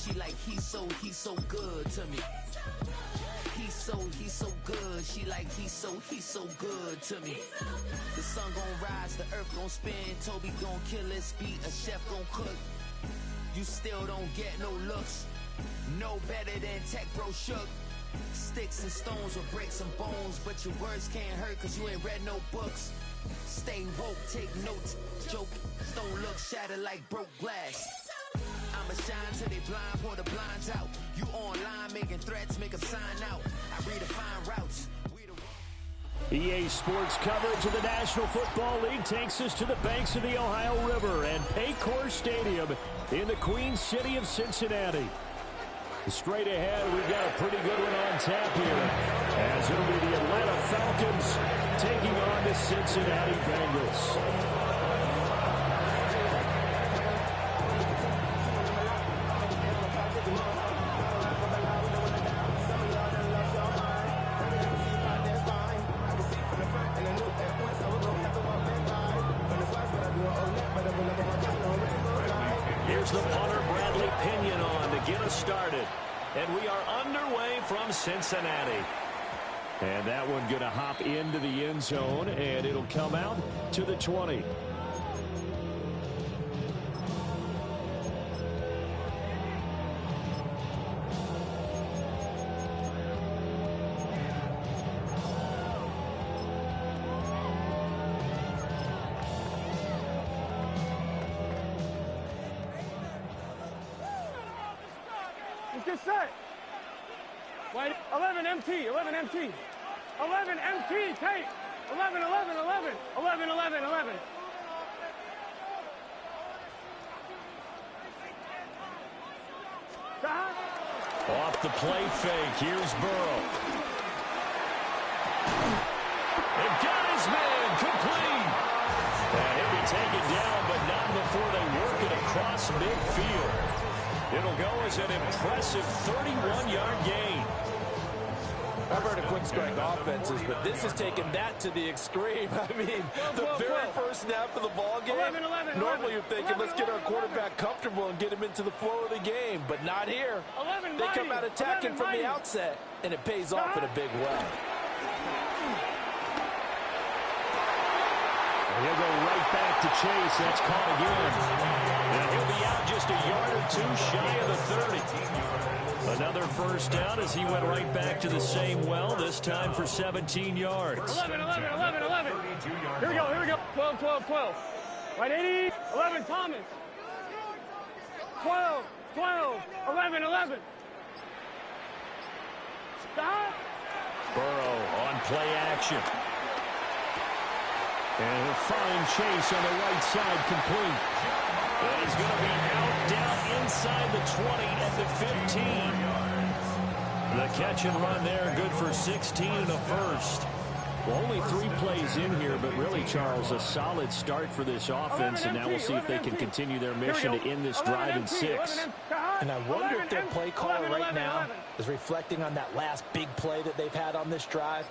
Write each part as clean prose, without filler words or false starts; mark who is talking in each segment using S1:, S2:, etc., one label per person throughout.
S1: She like, he's so good to me. He's so good. She like, he's so good to me. The sun gon' rise, the earth gon' spin. Toby gon' kill his beat, a chef gon' cook. You still don't get no looks. No better than Tech Bro Shook. Sticks and stones will break some bones, but your words can't hurt cause you ain't read no books. Stay woke, take notes, joke. Don't look shattered like broke glass. I'ma shine till they blind, pour the blinds out. You online making threats, make them sign out. I redefine routes.
S2: EA Sports coverage of the National Football League takes us to the banks of the Ohio River and Paycor Stadium in the Queen City of Cincinnati. Straight ahead, we've got a pretty good one on tap here, as it'll be the Atlanta Falcons taking on the Cincinnati Bengals. Here's the punter, Bradley Pinion, on to get us started. And we are underway from Cincinnati. And that one going to hop into the end zone, and it'll come out to the 20.
S3: Get set. Wait, 11 MT, 11 MT. 11 MT, tape. 11, 11, 11. 11, 11, 11.
S2: Off the play fake, here's Burrow. And got his man, complete. And he'll be taken down, but not before they work it across midfield. It'll go as an impressive 31-yard gain.
S4: I've heard of quick strike offenses, but this is taking that to the extreme. I mean, the very first snap of the ball game, normally you're thinking, let's get our quarterback comfortable and get him into the flow of the game, but not here. They come out attacking from the outset, and it pays off in a big way.
S2: He'll go right back to Chase. That's caught again. And he'll be out just a yard or two shy of the 30. Another first down as he went right back to the same well, this time for 17 yards.
S3: 11, 11, 11, 11. Here we go, here we go. 12, 12, 12. Right, 80, 11, Thomas. 12, 12, 11, 11. Stop.
S2: Burrow on play action. And he'll find Chase on the right side, complete. And he's going to be out, down inside the 20 at the 15. The catch and run there, good for 16 and a first. Well, only 3 plays in here, but really, Charles, a solid start for this offense, and now we'll see if they can continue their mission to end this drive in 6.
S4: And I wonder if their play caller right now is reflecting on that last big play that they've had on this drive.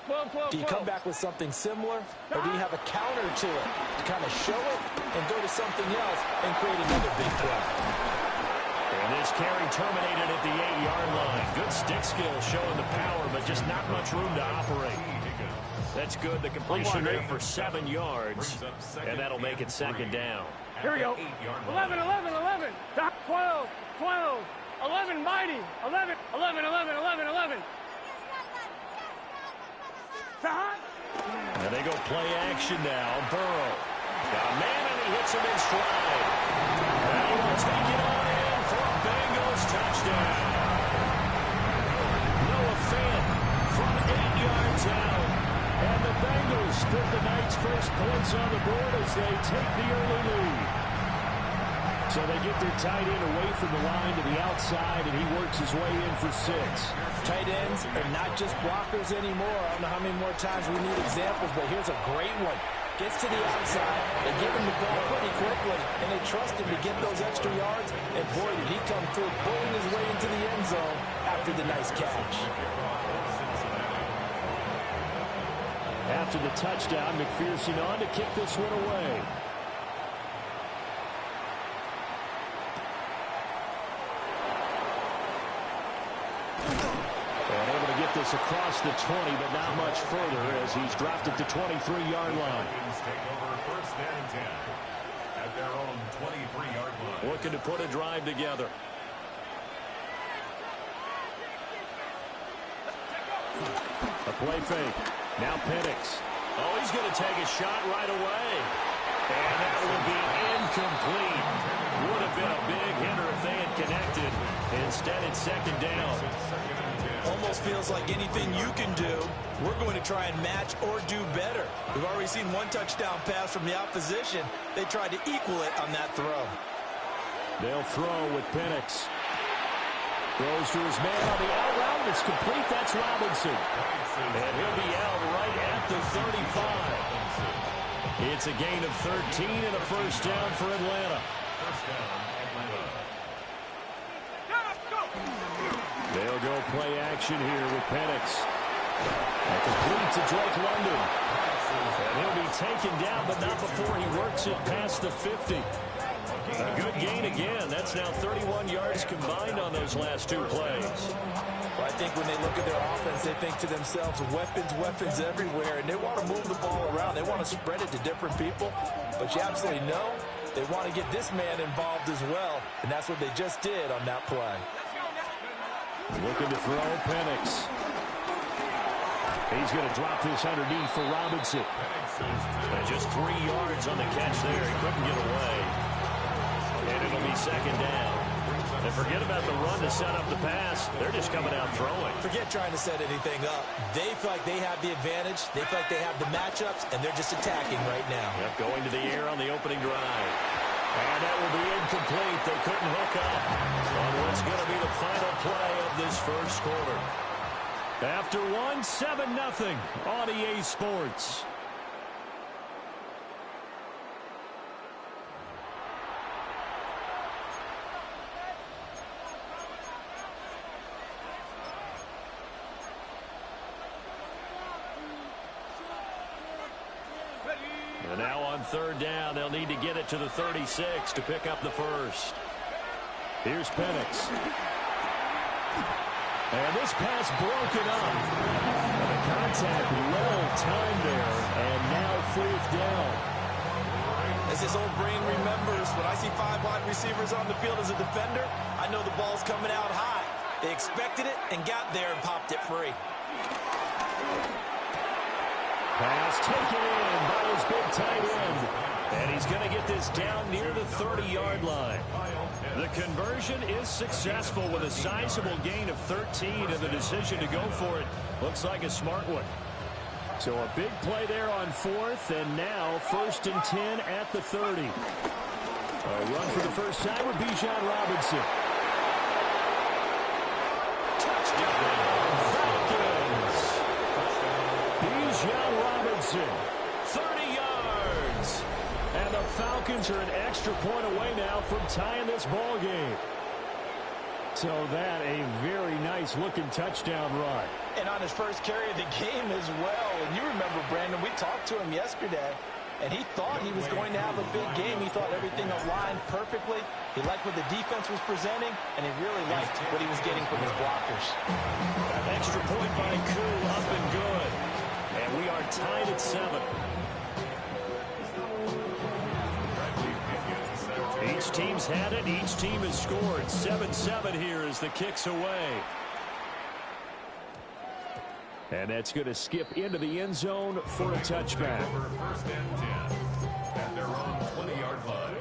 S4: Do you come back with something similar, or do you have a counter to it to kind of show it and go to something else and create another big play?
S2: And this carry terminated at the 8-yard line. Good stick skill showing the power, but just not much room to operate. That's good. The completion there for 7 yards, and that'll make it second down.
S3: Here we go. 11, 11, 11. 12, 12, 11, mighty. 11, 11, 11, 11, 11.
S2: And they go play action now. Burrow. Got a man, and he hits him in stride. And he will take it on in for a Bengals touchdown. Noah Fant from 8 yards out. And the Bengals put the night's first points on the board as they take the early lead. So they get their tight end away from the line to the outside, and he works his way in for 6.
S4: Tight ends are not just blockers anymore. I don't know how many more times we need examples, but here's a great one. Gets to the outside, they give him the ball pretty quickly, and they trust him to get those extra yards. And boy, did he come through, pulling his way into the end zone after the nice catch.
S2: After the touchdown, McPherson on to kick this one away. this across the 20, but not much further as he's dropped it to 23-yard line.
S5: Take over first and 10 at their own 23-yard line.
S2: Looking to put a drive together. A play fake. Now Penix. Oh, he's going to take a shot right away. And that will be incomplete. Would have been a big hitter if they had connected. Instead, it's second down.
S4: Almost feels like anything you can do, we're going to try and match or do better. We've already seen one touchdown pass from the opposition. They tried to equal it on that throw.
S2: They'll throw with Penix. Throws to his man on the out route. It's complete. That's Robinson. And he'll be out right at the 35. It's a gain of 13 and a first down for Atlanta. They'll go play action here with Penix. And complete to Drake London. And he'll be taken down, but not before he works it past the 50. A good gain again. That's now 31 yards combined on those last two plays.
S4: Well, I think when they look at their offense, they think to themselves, weapons, weapons everywhere, and they want to move the ball around. They want to spread it to different people, but you absolutely know they want to get this man involved as well, and that's what they just did on that play.
S2: Looking to throw Penix. He's going to drop this underneath for Robinson. And just 3 yards on the catch there. He couldn't get away. And it'll be second down. And forget about the run to set up the pass. They're just coming out throwing.
S4: Forget trying to set anything up. They feel like they have the advantage. They feel like they have the matchups, and they're just attacking right now.
S2: Yep, going to the air on the opening drive. And that will be incomplete. They couldn't hook up on what's going to be the final play of this first quarter. After one, 7-0 on EA Sports. And now on third down, they'll need to get it to the 36 to pick up the first. Here's Penix. And this pass broken up. And the contact well timed there. And now fourth down.
S4: As his old brain remembers, when I see 5 wide receivers on the field as a defender, I know the ball's coming out high. They expected it and got there and popped it free.
S2: Pass taken in by his big tight end. And he's going to get this down near the 30-yard line. The conversion is successful with a sizable gain of 13, and the decision to go for it looks like a smart one. So a big play there on fourth, and now first and 10 at the 30. A run for the first time with Bijan Robinson. Touchdown, Falcons! Bijan Robinson, 30 yards. And the Falcons are an extra point away now from tying this ball game. So that a very nice-looking touchdown run.
S4: And on his first carry of the game as well. And you remember, Brandon, we talked to him yesterday, and he thought he was going to have a big game. He thought everything aligned perfectly. He liked what the defense was presenting, and he really liked what he was getting from his blockers.
S2: An extra point by Koo, up and good. And we are tied at 7. Each team's had it. Each team has scored. 7-7 here as the kick's away. And that's going to skip into the end zone for a touchback.
S5: First and 10 at their own 20-yard line.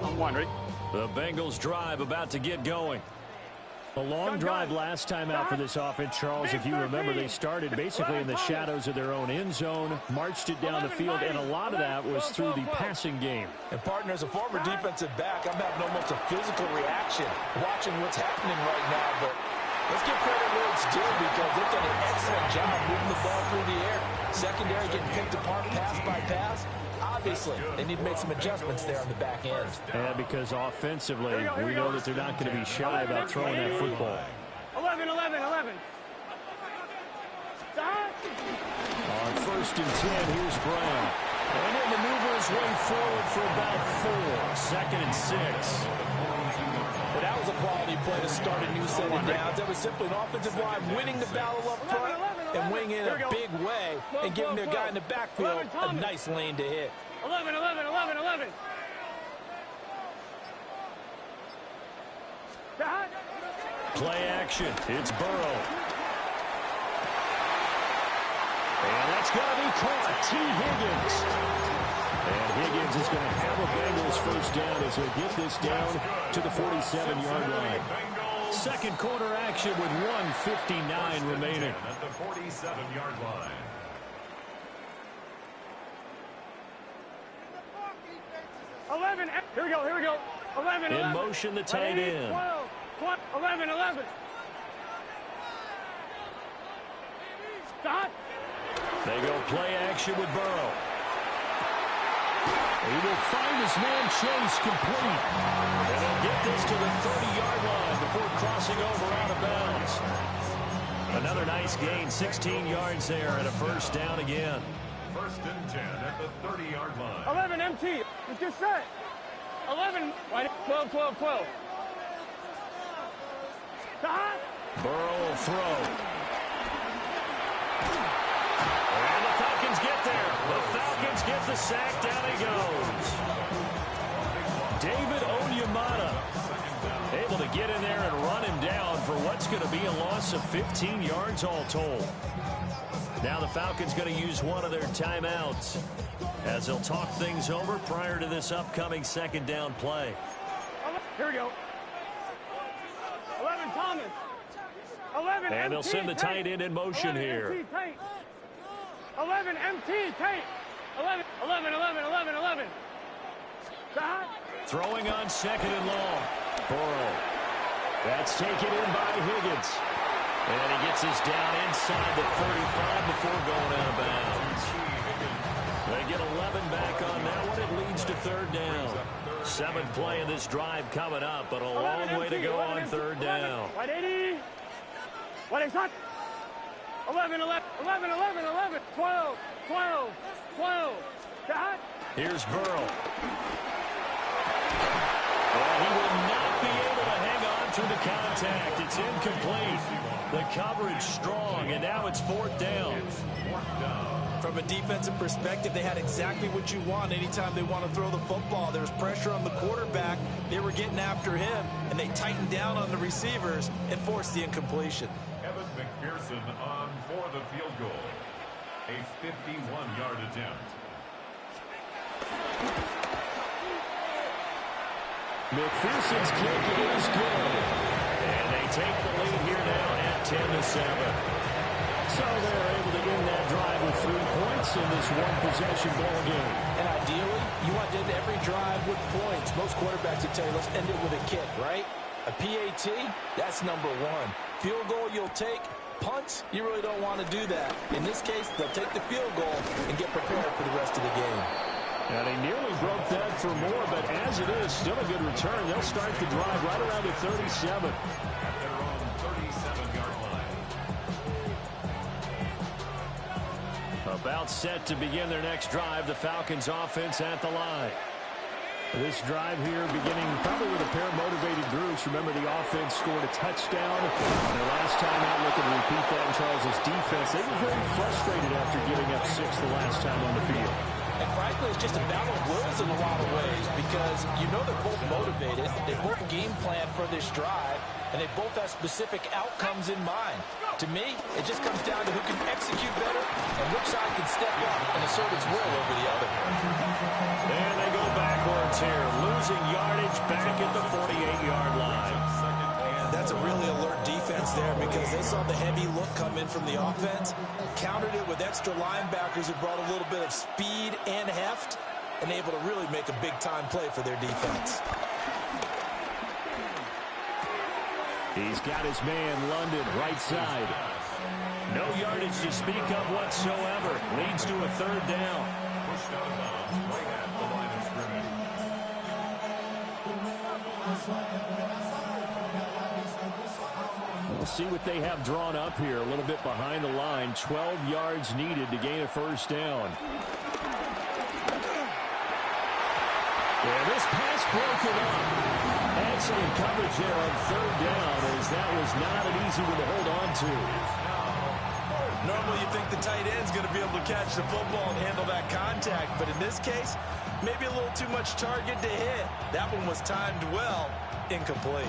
S3: On one, ready?
S2: The Bengals drive about to get going. A long drive last time out for this offense, Charles. If you remember, they started basically in the shadows of their own end zone, marched it down the field, and a lot of that was through the passing game.
S4: And, partner, as a former defensive back, I'm having almost a physical reaction watching what's happening right now. But let's give credit where it's due because they've done an excellent job moving the ball through the air. Secondary getting picked apart pass by pass. Obviously, they need to make some adjustments there on the back end.
S2: And because offensively, we know that they're not going to be shy about throwing that football.
S3: 11. Stop.
S2: On first and 10, here's Brown. And he'll maneuver his way forward for about 4. Second and 6.
S4: But that was a quality play to start a new set of downs. That was simply an offensive line winning the battle up front and winning in a big way and giving their guy in the backfield a nice lane to hit.
S3: 11, 11, 11, 11.
S2: Play action. It's Burrow. And that's going to be caught. T. Higgins. And Higgins is going to have a Bengals first down as he'll get this down to the 47-yard line. Second quarter action with 1:59 remaining.
S5: At the 47-yard line.
S3: Here we go, here we go. 11, 11.
S2: In motion, the tight end.
S3: 12, 11, 11. Stop.
S2: They go play action with Burrow. He will find his man Chase complete. And he'll get this to the 30-yard line before crossing over out of bounds. Another nice gain, 16 yards there, and a first down again.
S5: First and 10 at the 30-yard line.
S3: 11 MT. Let's get set. 11. 12, 12, 12. Stop.
S2: Burrow will throw. And the Falcons get there. The Falcons get the sack. Down he goes. David Onyemata able to get in there and run him down for what's going to be a loss of 15 yards all told. Now the Falcons going to use one of their timeouts as they'll talk things over prior to this upcoming second down play.
S3: Here we go. 11 Thomas. 11
S2: and they'll send the tight end in motion here.
S3: 11 MT Tate. 11, 11, 11, 11, 11. Stop.
S2: Throwing on second and long. Burrow. That's taken in by Higgins. And he gets us down inside the 35 before going out of bounds. They get 11 back on that one. It leads to third down. 7th play of this drive coming up, but a long way to go on third down.
S3: 180. 180. 11, 11, 11, 11, 11, 12, 12, 12. Stop.
S2: Here's Burrow. Well, he will not be able to hang on through the contact. It's incomplete. The coverage strong, and now it's 4th down.
S4: From a defensive perspective, they had exactly what you want anytime they want to throw the football. There was pressure on the quarterback. They were getting after him, and they tightened down on the receivers and forced the incompletion.
S5: Evan McPherson on for the field goal. A 51-yard attempt.
S2: McPherson's kick is good. And they take the lead here now at 10-7. So they're able to end that drive with 3 points in this one-possession ball game.
S4: And ideally, you want to end every drive with points. Most quarterbacks would tell you, let's end it with a kick, right? A PAT, that's number 1. Field goal you'll take. Punts, you really don't want to do that. In this case, they'll take the field goal and get prepared for the rest of the game.
S2: And he nearly broke that for more, but as it is, still a good return. They'll start the drive right around the 37.
S5: At their own 37-yard line.
S2: About set to begin their next drive. The Falcons offense at the line. This drive here beginning probably with a pair of motivated groups. Remember, the offense scored a touchdown. Their last time out, looking to repeat that in Charles' defense. They were very frustrated after giving up 6 the last time on the field.
S4: And frankly, it's just a battle of wills in a lot of ways because you know they're both motivated. They both game plan for this drive, and they both have specific outcomes in mind. To me, it just comes down to who can execute better and which side can step up and assert its will over the other.
S2: And they go backwards here, losing yardage back at the 48-yard line.
S4: That's a really alert defense there because they saw the heavy look come in from the offense, countered it with extra linebackers who brought a little bit of speed and heft, and able to really make a big-time play for their defense.
S2: He's got his man, London, right side. No yardage to speak of whatsoever. Leads to a third down.
S5: Pushed out of bounds right at the line of scrimmage.
S2: We'll see what they have drawn up here. A little bit behind the line. 12 yards needed to gain a first down. And this pass broken up. And Excellent coverage there on third down, as that was not an easy one to hold on to.
S4: Normally you think the tight end's going to be able to catch the football and handle that contact, but in this case, maybe a little too much target to hit. That one was timed well, incomplete.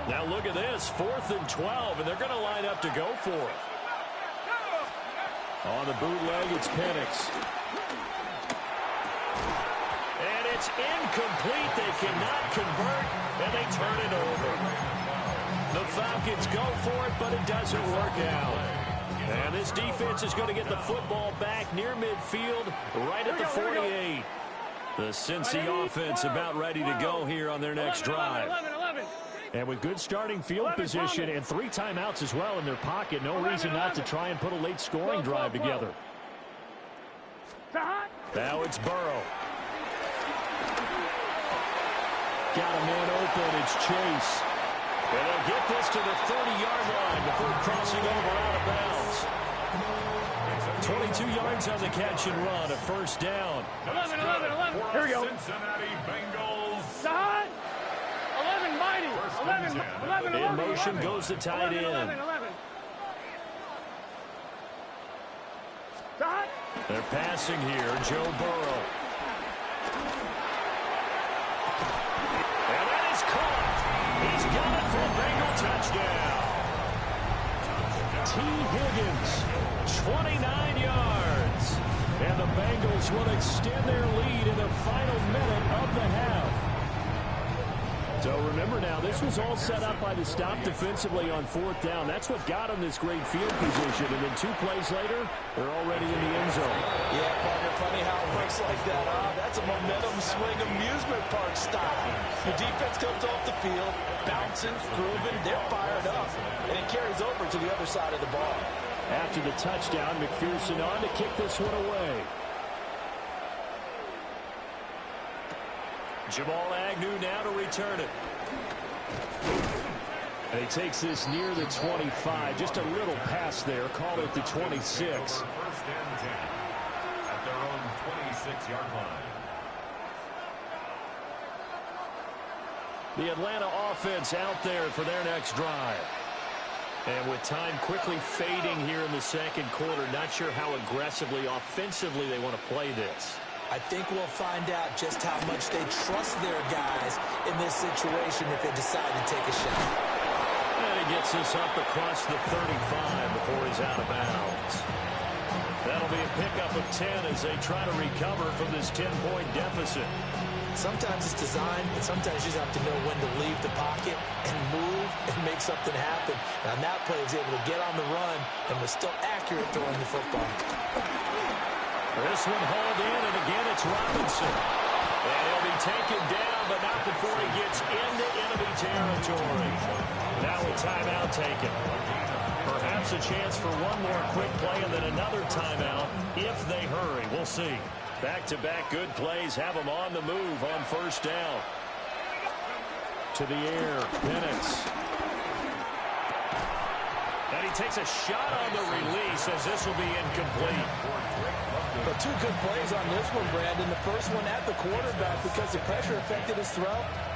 S2: Now look at this, 4th and 12, and they're going to line up to go for it. On the bootleg, it's Penix. And it's incomplete. They cannot convert, and they turn it over. The Falcons go for it, but it doesn't work out. And this defense is going to get the football back near midfield, right at the 48. The Cincy offense about ready to go here on their next drive. And with good starting field position and 3 timeouts as well in their pocket, no reason not to try and put a late scoring drive together. Now it's Burrow. Got a man open, it's Chase. And they'll get this to the 30-yard line before crossing over out of bounds. 22 yards on the catch and run, a first down.
S3: 11. Here we go.
S5: Cincinnati Bengals.
S3: 11, mighty. 11.
S2: In motion goes the tight end.
S3: 11.
S2: They're passing here, Joe Burrow. And that is caught. He's got it for a Bengal touchdown. T. Higgins, 29 yards. And the Bengals will extend their lead in the final minute of the half. So remember now, this was all set up by the stop defensively on 4th down. That's what got them this great field position. And then 2 plays later, they're already in the end zone.
S4: Yeah, partner, funny how it works like that, huh? That's a momentum swing amusement park style. The defense comes off the field, bouncing, grooving, they're fired up, and it carries over to the other side of the ball.
S2: After the touchdown, McPherson on to kick this one away. Jamal Agnew now to return it. And he takes this near the 25. Just a little pass there. Call it the 26.
S5: First and 10 at their own 26-yard line.
S2: The Atlanta offense out there for their next drive. And with time quickly fading here in the second quarter, not sure how aggressively, offensively they want to play this.
S4: I think we'll find out just how much they trust their guys in this situation if they decide to take a shot.
S2: And he gets this up across the 35 before he's out of bounds. That'll be a pickup of 10 as they try to recover from this 10-point deficit.
S4: Sometimes it's design, and sometimes you just have to know when to leave the pocket and move and make something happen. Now, that play was able to get on the run and was still accurate throwing the football.
S2: This one hauled in, and again it's Robinson. And he'll be taken down, but not before he gets into enemy territory. Now a timeout taken. Perhaps a chance for one more quick play and then another timeout if they hurry. We'll see. Back-to-back good plays have them on the move on first down. To the air, Penix. And he takes a shot on the release as this will be incomplete.
S4: But 2 good plays on this one, Brandon. The first one at the quarterback because the pressure affected his throw.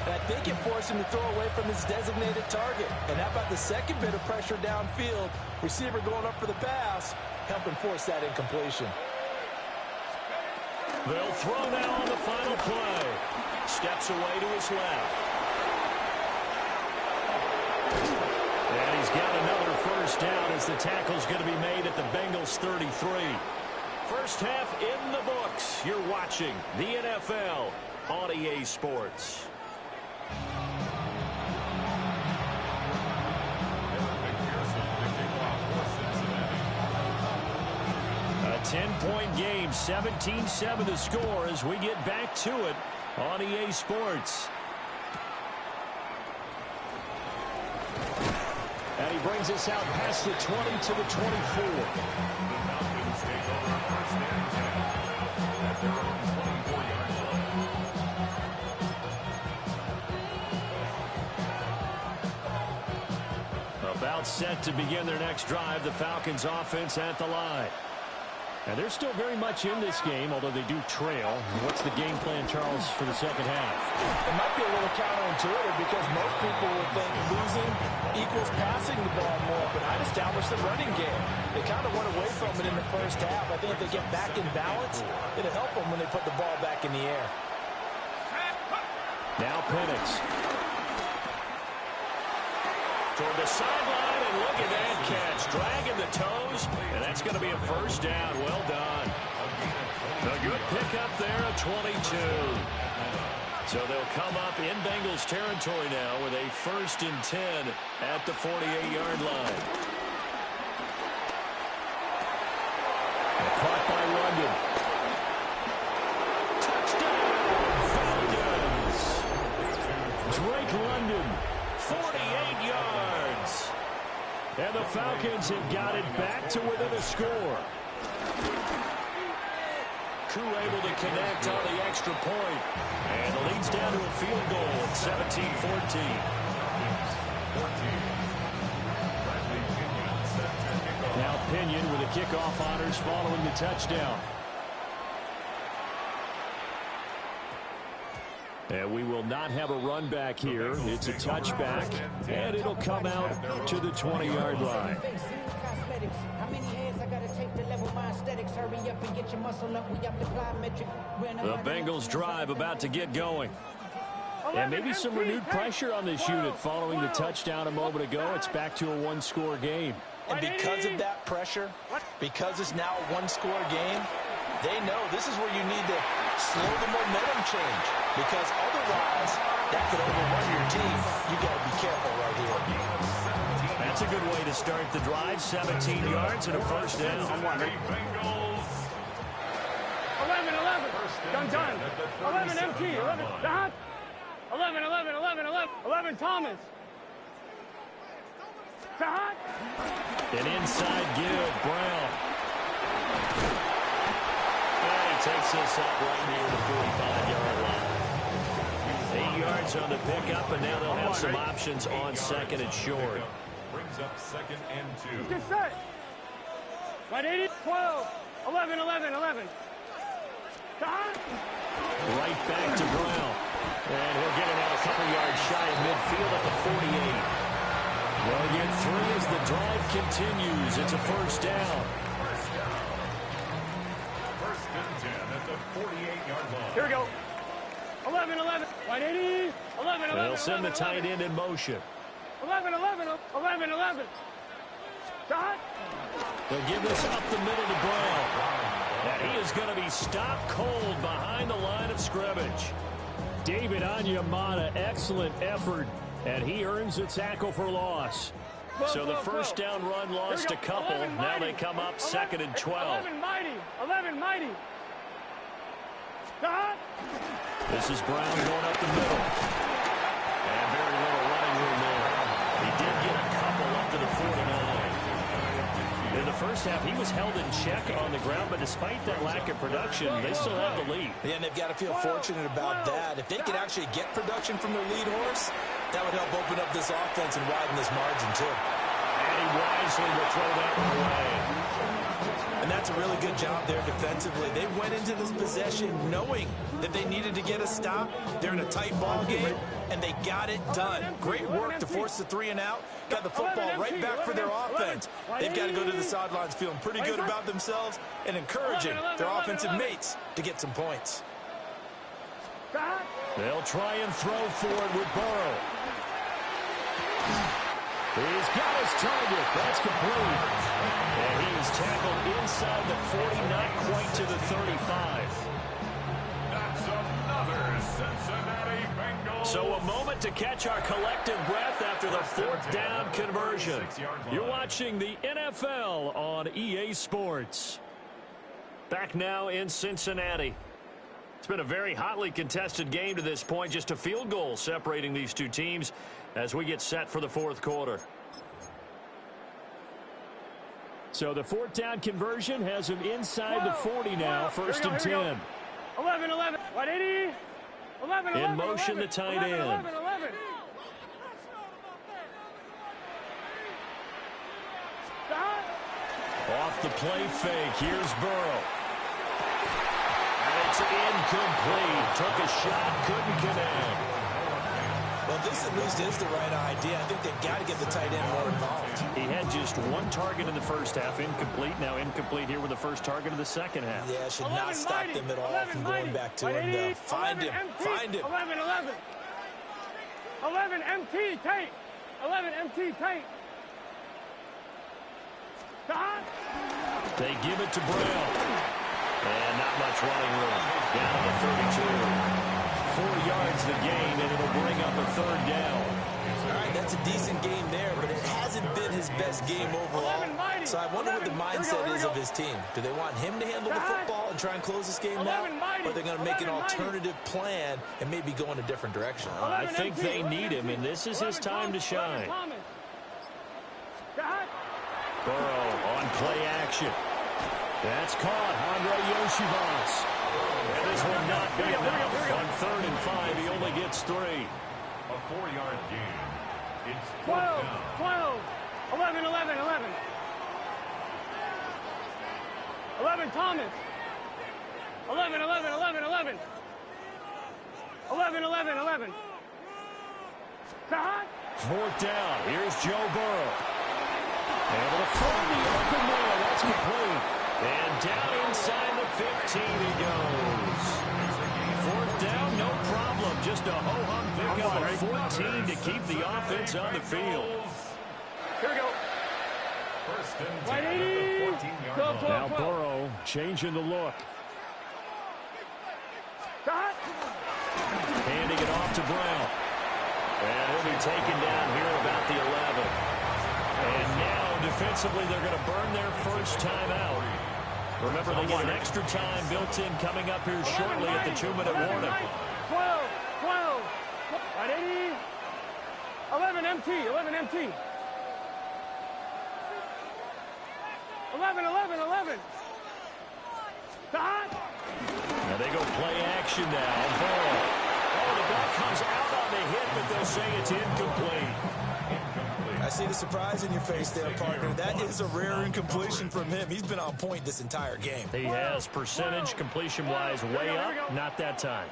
S4: And I think it forced him to throw away from his designated target. And how about the second bit of pressure downfield? Receiver going up for the pass, helping force that incompletion.
S2: They'll throw now on the final play. Steps away to his left. And he's got another first down as the tackle's going to be made at the Bengals 33. First half in the books. You're watching the NFL on EA Sports. A 10-point game, 17-7 the score as we get back to it on EA Sports. And he brings us out past the 20 to the 24. About set to begin their next drive. The Falcons offense at the line. And they're still very much in this game, although they do trail. What's the game plan, Charles, for the second half?
S4: It might be a little counterintuitive because most people would think losing equals passing the ball more, but I'd establish the running game. They kind of went away from it in the first half. I think if they get back in balance, it'll help them when they put the ball back in the air.
S2: Now Penix. Toward the sideline, and look at that catch. Dragging the toes, and that's going to be a first down. Well done. A good pickup there at 22. So they'll come up in Bengals territory now with a 1st and 10 at the 48-yard line. Caught by London. Touchdown, Falcons. Drake London, 48 yards. And the Falcons have got it back to within a score. Koo able to connect on the extra point. And the lead's down to a field goal at 17-14. Now Pinion with the kickoff honors following the touchdown. And we will not have a run back here. It's a touchback, and it'll come out to the 20-yard line. The Bengals drive about to get going. And maybe some renewed pressure on this unit following the touchdown a moment ago. It's back to a one-score game.
S4: And because of that pressure, because it's now a one-score game, they know this is where you need to slow the momentum change, because otherwise that could overrun your team. You got to be careful right here.
S2: That's a good way to start the drive. 17 yards and a first down.
S3: 11. Done. 11 MT. 11 Dot. 11 Thomas. Dot.
S2: An inside give, Brown. Takes this up right near the 45-yard line. 8 yards on the pickup, and now they'll have some options on 2nd and short.
S5: Brings up 2nd and 2.
S3: Get set. 180, 12, 11.
S2: Right back to Brown. And he'll get it out a couple yards shy of midfield at the 48. They'll get 3 as the drive continues. It's a first down.
S3: Here we go. 11. 180. 11.
S2: They'll send the tight end in motion.
S3: 11. Shot.
S2: They'll give this up the middle to Brown. And he is going to be stopped cold behind the line of scrimmage. David Onyemata, excellent effort, and he earns a tackle for loss. So the first down run lost a couple. Now they come up 2nd and 12.
S3: 11 mighty.
S2: This is Brown going up the middle. And very little running room there. He did get a couple up to the 49. In the first half, he was held in check on the ground, but despite that lack of production, they still have the lead.
S4: Yeah, and they've got to feel fortunate about that. If they could actually get production from their lead horse, that would help open up this offense and widen this margin, too.
S2: And he wisely will throw that one away.
S4: And that's a really good job there defensively. They went into this possession knowing that they needed to get a stop. They're in a tight ball game, and they got it done. Great work to force the 3 and out. Got the football right back for their offense. They've got to go to the sidelines feeling pretty good about themselves and encouraging their offensive mates to get some points.
S2: They'll try and throw for it with Burrow. He's got his target. That's complete. And he is tackled inside the 40, not quite to the 35.
S5: That's another Cincinnati Bengals.
S2: So a moment to catch our collective breath after the 4th down conversion. You're watching the NFL on EA Sports. Back now in Cincinnati. It's been a very hotly contested game to this point. Just a field goal separating these two teams as we get set for the 4th quarter. So the 4th down conversion has him inside the 40 now, 1st and 10.
S3: 11. 180. 11.
S2: In motion, the tight end.
S3: 11.
S2: Off the play fake. Here's Burrow. And it's incomplete. Took a shot, couldn't connect.
S4: Well, this at least is the right idea. I think they've got to get the tight end more involved.
S2: He had just one target in the first half, incomplete. Now incomplete here with the first target of the second half.
S4: Yeah, should not stop them at all from going back to him. Find him. Find him.
S3: 11. 11 MT tape. 11 MT tape.
S2: They give it to Brown. And not much running room. Down to the 32. 4 yards the gain, and it'll bring up a third down.
S4: All right, that's a decent game there, but it hasn't been his best game overall. So I wonder what the mindset is of his team. Do they want him to handle the football and try and close this game out? Or are they going to make an alternative plan and maybe go in a different direction?
S2: I think they need him, and this is his time to shine. Burrow on play action. That's caught. Andre Yoshivas. And this will not be enough. On 3rd and 5, he only gets 3.
S5: A 4-yard gain. It's
S3: 12. 11. 11 Thomas. 11.
S2: 4th down. Here's Joe Burrow. Able to find the open man. That's complete. And down inside the 15 he goes. 4th down, no problem. Just a ho-hum pickup of 14 to keep the offense on the field.
S3: Here we go.
S5: First and 10 at the 14-yard line.
S2: Now Burrow changing the look. Handing it off to Brown. And he'll be taken down here at about the 11. And now defensively they're going to burn their first time out. Remember, they get an extra time built in coming up here shortly at the 2-minute warning.
S3: 12. 11 MT. 11.
S2: Now they go play action now. Burrow. Oh, the ball comes out on the hit, but they'll say it's incomplete.
S4: I see the surprise in your face there, partner. That is a rare incompletion from him. He's been on point this entire game.
S2: He has percentage completion-wise way up. Not that time.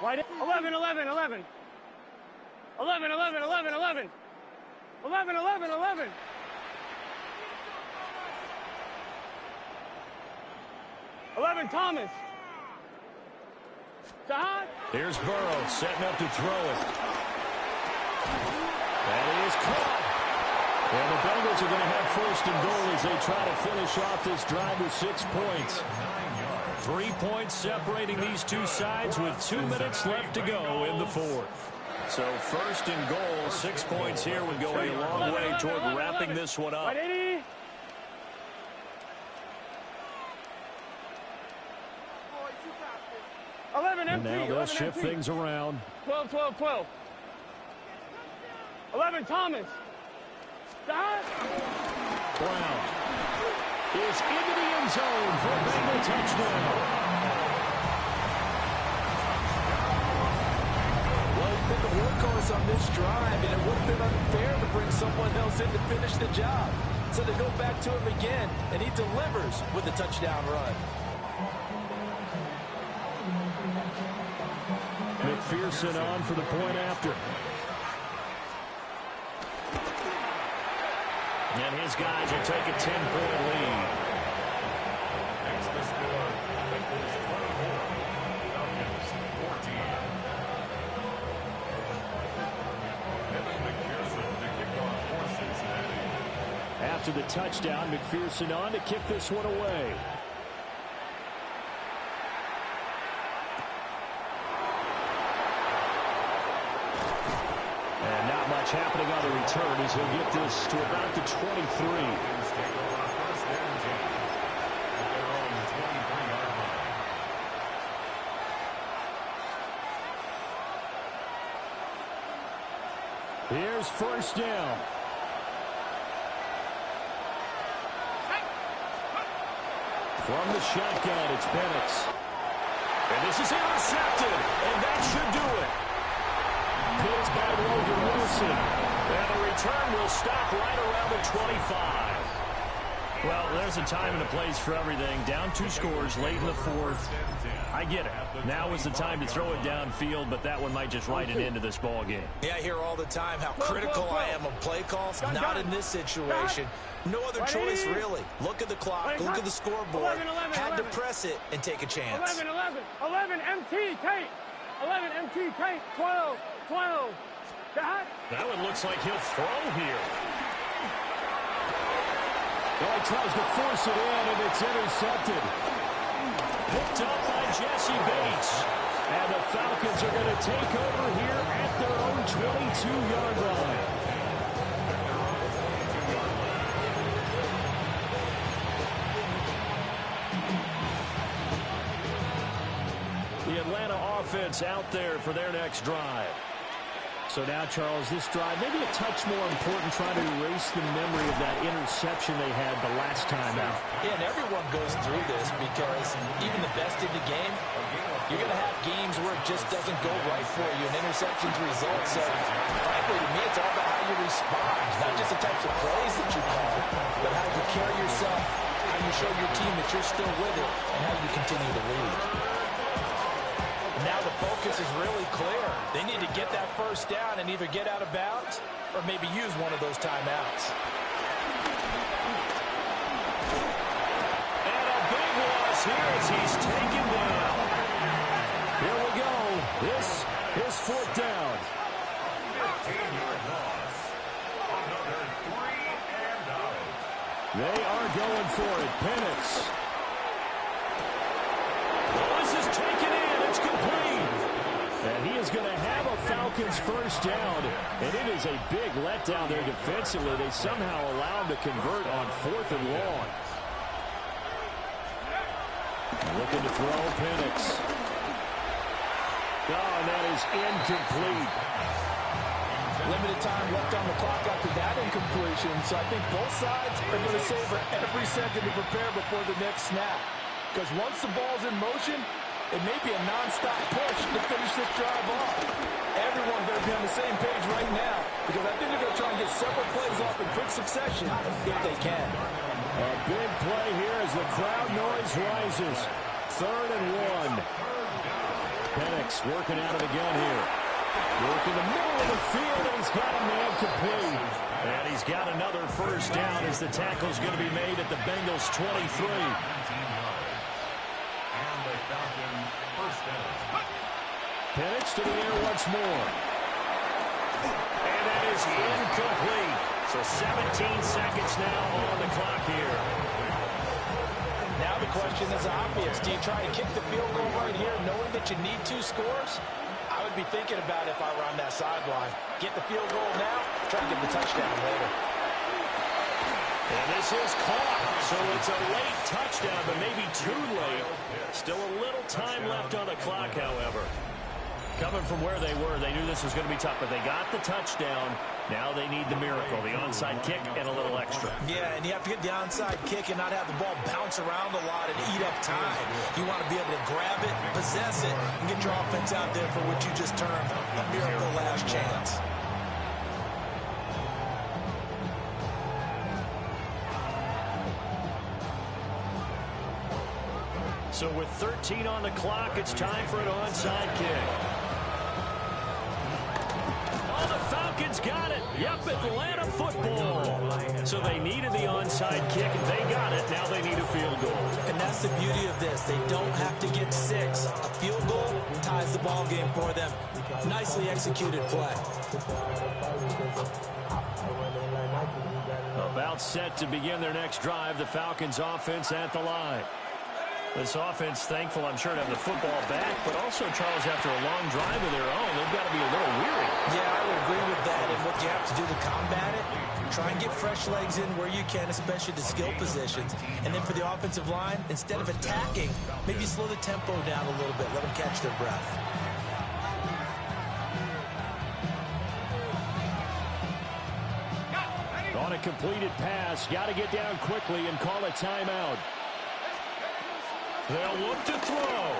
S3: 11. 11 Thomas.
S2: Here's Burrow setting up to throw it. That is caught. And the Bengals are going to have 1st and goal as they try to finish off this drive with 6 points. 3 points separating these two sides with 2 minutes left to go in the 4th. So 1st and goal, 6 points here would go a long way toward wrapping this one up. And now they'll shift things around.
S3: 12. 11 Thomas.
S2: Brown is into the end zone for a Bengal touchdown.
S4: Well, he's been the workhorse on this drive, and it would have been unfair to bring someone else in to finish the job. So they go back to him again, and he delivers with a touchdown run.
S2: McPherson on for the point after. And his guys will take a 10-point lead.
S5: Next to score, Bengals 24, Falcons 14. Evan McPherson to kick off for Cincinnati.
S2: After the touchdown, McPherson on to kick this one away. And not much happening on the return as he'll get this to about the 23. Here's 1st down. From the shotgun, it's Bennett. And this is intercepted, and that should do it. Picked by Logan Wilson. And the return will stop right around the 25. Well, there's a time and a place for everything. Down 2 scores late in the fourth. I get it. Now is the time to throw it downfield, but that one might just write an end to this ball game.
S4: Yeah, I hear all the time how critical I am of play calls. Not in this situation. No other choice, really. Look at the clock. Look at the scoreboard. Had to press it and take a chance.
S3: 11 MT, Kate. 11 MT, Kate. 12.
S2: That one looks like he'll throw here.
S6: Well, he tries to force it in, and it's intercepted.
S2: Picked up by Jesse Bates.
S6: And the Falcons are going to take over here at their own 22-yard line.
S2: The Atlanta offense out there for their next drive.
S6: So now, Charles, this drive, maybe a touch more important, trying to erase the memory of that interception they had the last time out.
S4: Yeah, and everyone goes through this because even the best in the game, you're going to have games where it just doesn't go right for you, and interceptions result. So, frankly, to me, it's all about how you respond, not just the types of plays that you call, but how you carry yourself, how you show your team that you're still with it, and how you continue to lead. Now the focus is really clear. They need to get that first down and either get out of bounds or maybe use one of those timeouts.
S2: And a big loss here as he's taken down.
S6: Here we go. This is 4th down.
S5: 15-yard loss. Another 3 and out.
S6: They are going for it. Penix.
S2: This is taken in. It's complete.
S6: And he is going to have a Falcons first down. And it is a big letdown there defensively. They somehow allow him to convert on 4th and long. Looking to throw Penix. Oh, and that is incomplete.
S4: Limited time left on the clock after that incompletion. So I think both sides are going to savor every second to prepare before the next snap. Because once the ball's in motion, it may be a non-stop push to finish this drive off. Everyone better be on the same page right now, because I think they're going to try and get several plays off in quick succession if they can.
S6: A big play here as the crowd noise rises. 3rd and 1. Penix working out of the gun here. Working the middle of the field, and he's got a man complete.
S2: And he's got another first down as the tackle's going to be made at the Bengals 23.
S6: Penix to the air once more.
S2: And that is incomplete. So 17 seconds now on the clock here.
S4: Now the question is obvious. Do you try to kick the field goal right here knowing that you need 2 scores? I would be thinking about it if I were on that sideline. Get the field goal now, try to get the touchdown later.
S2: And this is caught. So it's a late touchdown, but maybe too late. Still a little time left on the clock, however. Coming from where they were, they knew this was going to be tough, but they got the touchdown. Now they need the miracle, the onside kick and a little extra.
S4: Yeah, and you have to get the onside kick and not have the ball bounce around a lot and eat up time. You want to be able to grab it, possess it, and get your offense out there for what you just termed a miracle last chance.
S2: So with 13 on the clock, it's time for an onside kick. Oh, the Falcons got it. Yep, Atlanta football. So they needed the onside kick, and they got it. Now they need a field goal.
S4: And that's the beauty of this. They don't have to get 6. A field goal ties the ball game for them. Nicely executed play.
S2: About set to begin their next drive. The Falcons offense at the line. This offense, thankful, I'm sure, to have the football back, but also, Charles, after a long drive of their own, they've got to be a little weary.
S4: Yeah, I would agree with that, and what you have to do to combat it, try and get fresh legs in where you can, especially the skill positions. And then for the offensive line, instead of attacking, maybe slow the tempo down a little bit, let them catch their breath.
S6: On a completed pass, got to get down quickly and call a timeout.
S2: They'll look to throw.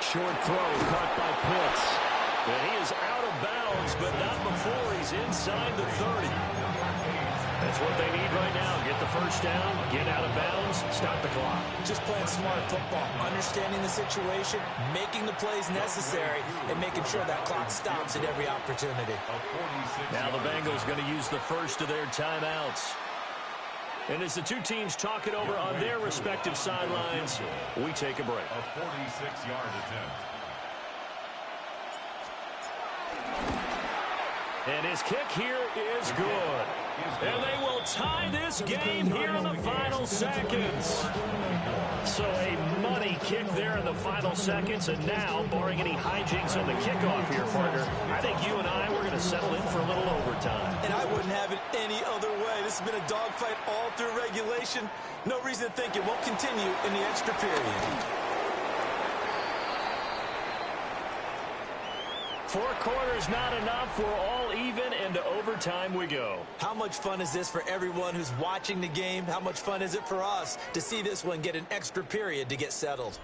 S6: Short throw caught by Pitts.
S2: And he is out of bounds, but not before he's inside the 30. That's what they need right now. Get the first down, get out of bounds, stop the clock.
S4: Just playing smart football, understanding the situation, making the plays necessary, and making sure that clock stops at every opportunity.
S2: Now the Bengals going to use the first of their timeouts. And as the two teams talk it over on their respective sidelines, we take a break.
S5: A 46-yard attempt.
S2: And his kick here is good. And they will tie this game here in the final seconds. So a money kick there in the final seconds. And now, barring any hijinks on the kickoff here, partner, I think you and I, we're going to settle in for a little overtime.
S4: And I wouldn't have it any other way. This has been a dogfight all through regulation. No reason to think it won't continue in the extra period.
S2: 4 quarters not enough. We're all even, and to overtime we go.
S4: How much fun is this for everyone who's watching the game? How much fun is it for us to see this one get an extra period to get settled?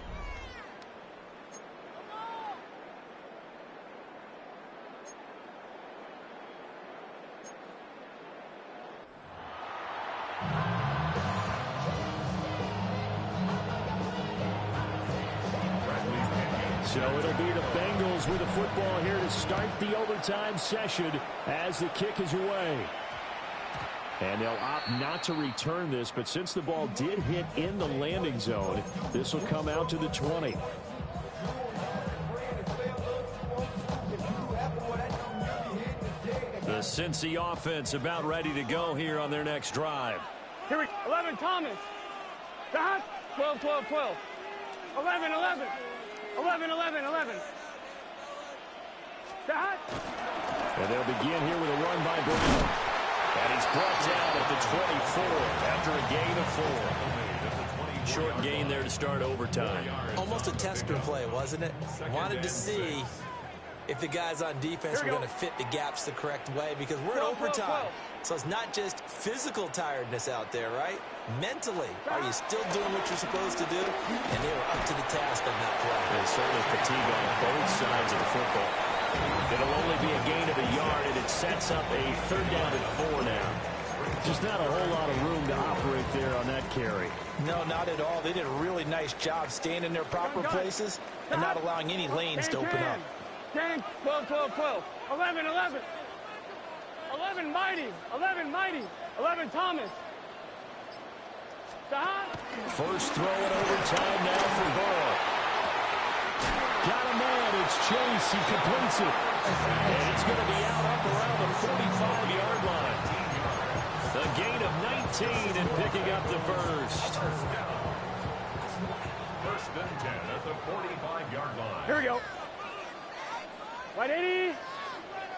S6: So it'll be the Bengals with the football here to start the overtime session as the kick is away. And they'll opt not to return this, but since the ball did hit in the landing zone, this will come out to the 20.
S2: The Cincy offense about ready to go here on their next drive.
S3: Here we go. 11, Thomas. Dot. 12, 12, 12. 11, 11. 11, 11, 11. Dot.
S6: And they'll begin here with a run by Brown.
S2: And he's brought down at the 24 after a gain of 4. Short gain there to start overtime.
S4: Almost a tester play, wasn't it? Wanted to see if the guys on defense were going to fit the gaps the correct way, because we're in overtime. So it's not just physical tiredness out there, right? Mentally, are you still doing what you're supposed to do? And they were up to the task on that play.
S2: There's certainly fatigue on both sides of the football. It'll only be a gain of a yard, and it sets up a 3rd down and 4 now.
S6: Just not a whole lot of room to operate there on that carry.
S4: No, not at all. They did a really nice job staying in their proper places and not allowing any lanes to open up.
S3: 10, 12, 12, 12. 11, 11. 11, Mighty. 11, Mighty. 11, Thomas. Dot.
S2: First throw in overtime now for Burrow.
S6: Got a man. It's Chase. He completes it.
S2: And it's going to be out up around the 45-yard line. The gain of 19 and picking up the first.
S5: First and 10 at the 45-yard line.
S3: Here we go. 180.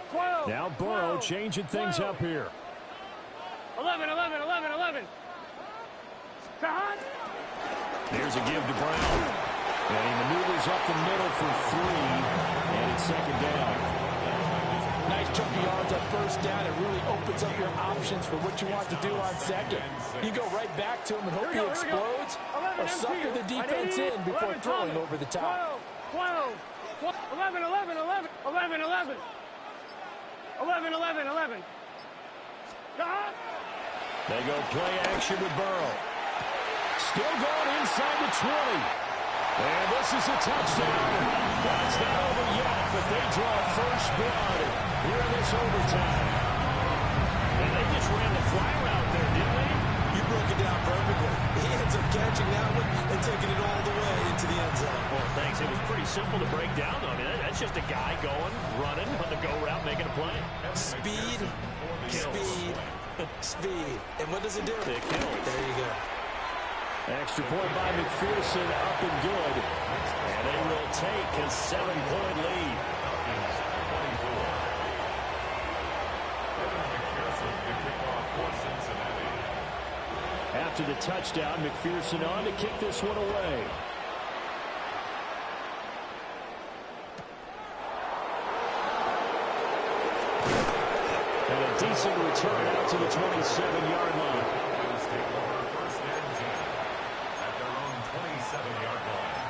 S3: 12.
S6: Now Burrow
S3: 12,
S6: changing things
S3: 12.
S6: up here.
S3: 11, 11, 11, 11. Dot.
S2: Here's a give to Brown.
S6: And he maneuvers up the middle for 3. And it's 2nd down.
S4: Nice chunk of yards on 1st down. It really opens up your options for what you want to do on 2nd. You go right back to him and hope he explodes, or sucker the defense in before throwing over the top.
S3: 12, 12, 11, 11, 11, 11, 11. 11, 11, 11. Dot.
S2: They go play action with Burrow.
S6: Still going inside the 20. And this is a touchdown. That's not over yet, but they draw first blood here in this overtime.
S2: And they just ran the fly route there, didn't they?
S4: You broke it down perfectly. He ends up catching that one and taking it all the way into the end zone.
S2: Well, thanks. It was pretty simple to break down. I mean, that's just a guy going, running on the go route, making a play.
S4: Speed, speed, speed. And what does it do?
S2: It kills.
S4: There you go.
S6: Extra point by McPherson, up and good.
S2: And they will take a 7-point lead.
S6: After the touchdown, McPherson on to kick this one away. And a decent return out to the 27-yard line.
S5: First and 10 at their own 27-yard line.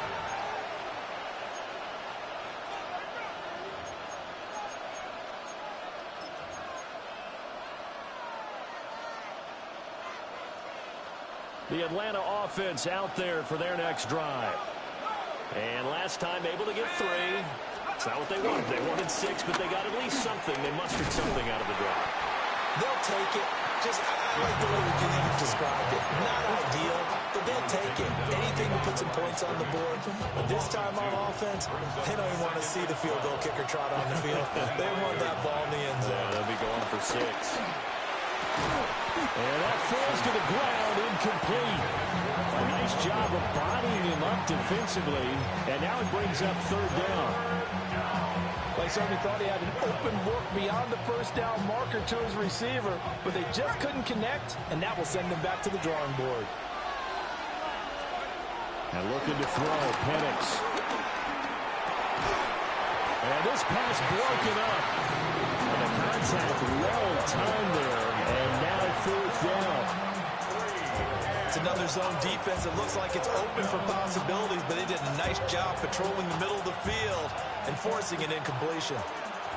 S2: The Atlanta offense out there for their next drive. And last time able to get 3. It's not what they wanted. They wanted 6, but they got at least something. They mustered something out of the drive.
S4: They'll take it. I like the way you described it. Not ideal, but they'll take it. Anything to put some points on the board. But this time on offense, they don't even want to see the field goal kicker trot on the field. They want that ball in the end zone.
S2: Yeah, they'll be going for 6. And that falls to the ground, incomplete. A nice job of bodying him up defensively. And now it brings up 3rd down.
S4: Like somebody thought he had an open look beyond the first down marker to his receiver, but they just couldn't connect, and that will send him back to the drawing board.
S2: And looking to throw, Penix. And this pass broken up. And the contact well timed there, and now 4th down.
S4: It's another zone defense. It looks like it's open for possibilities, but they did a nice job patrolling the middle of the field and forcing an incompletion.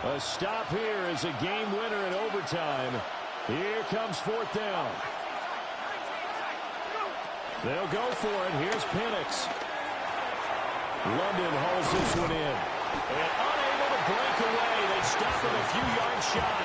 S2: A stop here is a game winner in overtime. Here comes 4th down. They'll go for it. Here's Penix. London hauls this one in. And unable to break away. They stop him a few yards shy.